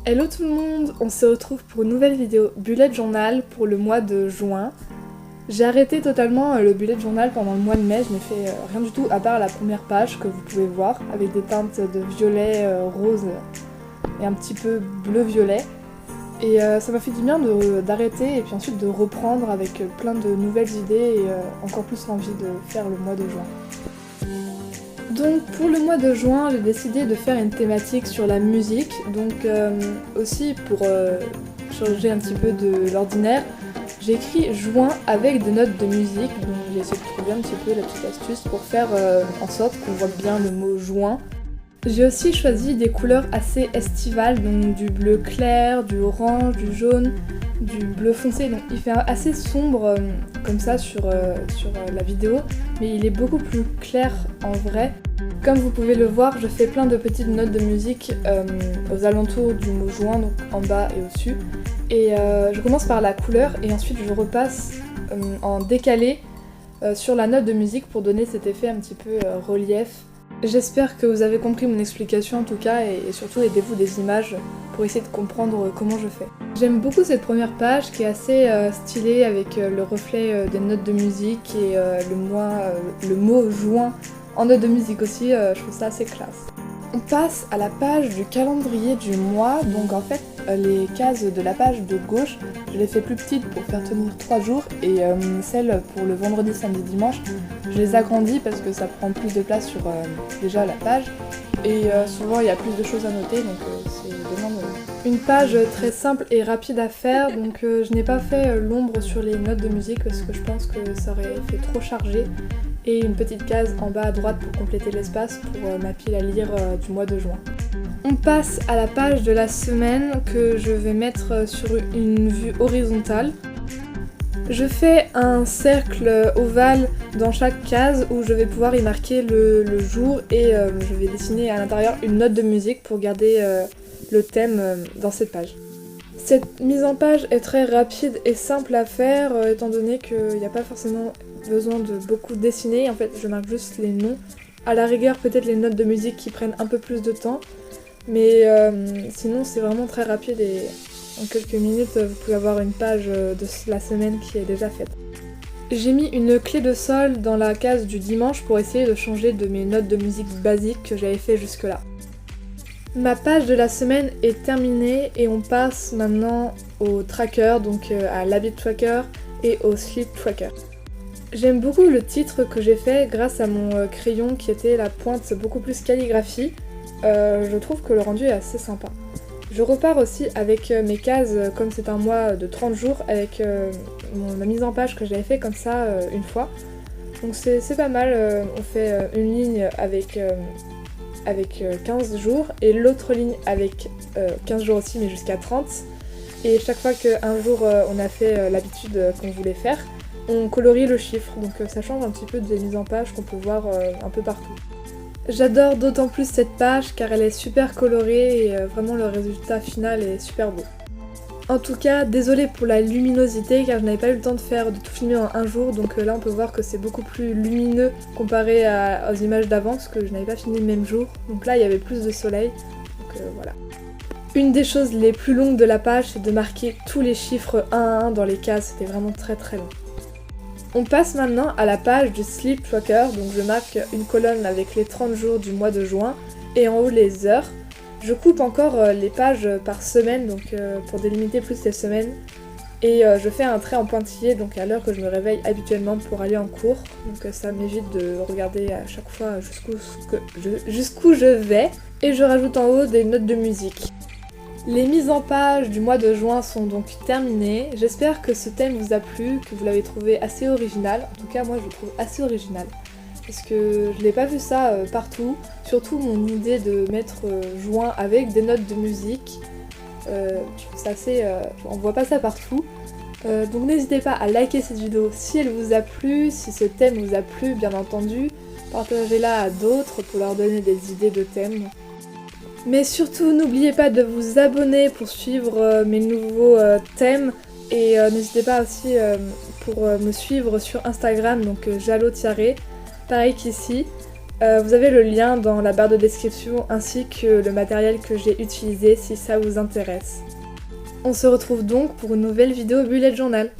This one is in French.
Hello tout le monde, on se retrouve pour une nouvelle vidéo bullet journal pour le mois de juin. J'ai arrêté totalement le bullet journal pendant le mois de mai, je n'ai fait rien du tout à part la première page que vous pouvez voir avec des teintes de violet, rose et un petit peu bleu-violet. Et ça m'a fait du bien d'arrêter et puis ensuite de reprendre avec plein de nouvelles idées et encore plus envie de faire le mois de juin. Donc pour le mois de juin, j'ai décidé de faire une thématique sur la musique, donc aussi pour changer un petit peu de l'ordinaire, j'ai écrit juin avec des notes de musique, donc j'ai essayé de trouver un petit peu la petite astuce pour faire en sorte qu'on voit bien le mot juin. J'ai aussi choisi des couleurs assez estivales, donc du bleu clair, du orange, du jaune, du bleu foncé, donc il fait assez sombre comme ça sur la vidéo, mais il est beaucoup plus clair en vrai. Comme vous pouvez le voir, je fais plein de petites notes de musique aux alentours du mot juin, donc en bas et au-dessus. Et je commence par la couleur et ensuite je repasse en décalé sur la note de musique pour donner cet effet un petit peu relief. J'espère que vous avez compris mon explication en tout cas et surtout aidez-vous des images pour essayer de comprendre comment je fais. J'aime beaucoup cette première page qui est assez stylée avec le reflet des notes de musique et le mot juin en note de musique aussi, je trouve ça assez classe. On passe à la page du calendrier du mois, donc en fait les cases de la page de gauche, je les fais plus petites pour faire tenir 3 jours et celles pour le vendredi, samedi, dimanche, je les agrandis parce que ça prend plus de place sur déjà la page et souvent il y a plus de choses à noter donc c'est vraiment une page très simple et rapide à faire, donc je n'ai pas fait l'ombre sur les notes de musique parce que je pense que ça aurait fait trop chargé. Et une petite case en bas à droite pour compléter l'espace pour ma pile à lire du mois de juin. On passe à la page de la semaine que je vais mettre sur une vue horizontale. Je fais un cercle ovale dans chaque case où je vais pouvoir y marquer le jour et je vais dessiner à l'intérieur une note de musique pour garder le thème dans cette page. Cette mise en page est très rapide et simple à faire étant donné qu'il n'y a pas forcément besoin de beaucoup dessiner, en fait je marque juste les noms. À la rigueur peut-être les notes de musique qui prennent un peu plus de temps, mais sinon c'est vraiment très rapide et en quelques minutes vous pouvez avoir une page de la semaine qui est déjà faite. J'ai mis une clé de sol dans la case du dimanche pour essayer de changer de mes notes de musique basiques que j'avais fait jusque là. Ma page de la semaine est terminée et on passe maintenant au tracker, donc à l'habit tracker et au sleep tracker. J'aime beaucoup le titre que j'ai fait grâce à mon crayon qui était la pointe beaucoup plus calligraphie. Je trouve que le rendu est assez sympa. Je repars aussi avec mes cases comme c'est un mois de 30 jours avec ma mise en page que j'avais fait comme ça une fois. Donc c'est pas mal, on fait une ligne avec 15 jours et l'autre ligne avec 15 jours aussi mais jusqu'à 30. Et chaque fois qu'un jour on a fait l'habitude qu'on voulait faire, on colorie le chiffre, donc ça change un petit peu des mises en page qu'on peut voir un peu partout. J'adore d'autant plus cette page car elle est super colorée et vraiment le résultat final est super beau. En tout cas, désolée pour la luminosité car je n'avais pas eu le temps de tout filmer en un jour, donc là on peut voir que c'est beaucoup plus lumineux comparé aux images d'avant parce que je n'avais pas filmé le même jour, donc là il y avait plus de soleil, donc voilà. Une des choses les plus longues de la page c'est de marquer tous les chiffres 1 à 1 dans les cases, c'était vraiment très très long. On passe maintenant à la page du sleep tracker, donc je marque une colonne avec les 30 jours du mois de juin et en haut les heures. Je coupe encore les pages par semaine, donc pour délimiter plus les semaines. Et je fais un trait en pointillé, donc à l'heure que je me réveille habituellement pour aller en cours. Donc ça m'évite de regarder à chaque fois jusqu'où je vais. Et je rajoute en haut des notes de musique. Les mises en page du mois de juin sont donc terminées. J'espère que ce thème vous a plu, que vous l'avez trouvé assez original. En tout cas moi je le trouve assez original. Parce que je n'ai pas vu ça partout, surtout mon idée de mettre juin avec des notes de musique, je trouve ça assez... on voit pas ça partout, donc n'hésitez pas à liker cette vidéo si elle vous a plu, si ce thème vous a plu bien entendu, partagez-la à d'autres pour leur donner des idées de thèmes. Mais surtout n'oubliez pas de vous abonner pour suivre mes nouveaux thèmes et n'hésitez pas aussi pour me suivre sur Instagram, donc Jalo-, pareil qu'ici. Vous avez le lien dans la barre de description ainsi que le matériel que j'ai utilisé si ça vous intéresse. On se retrouve donc pour une nouvelle vidéo Bullet Journal.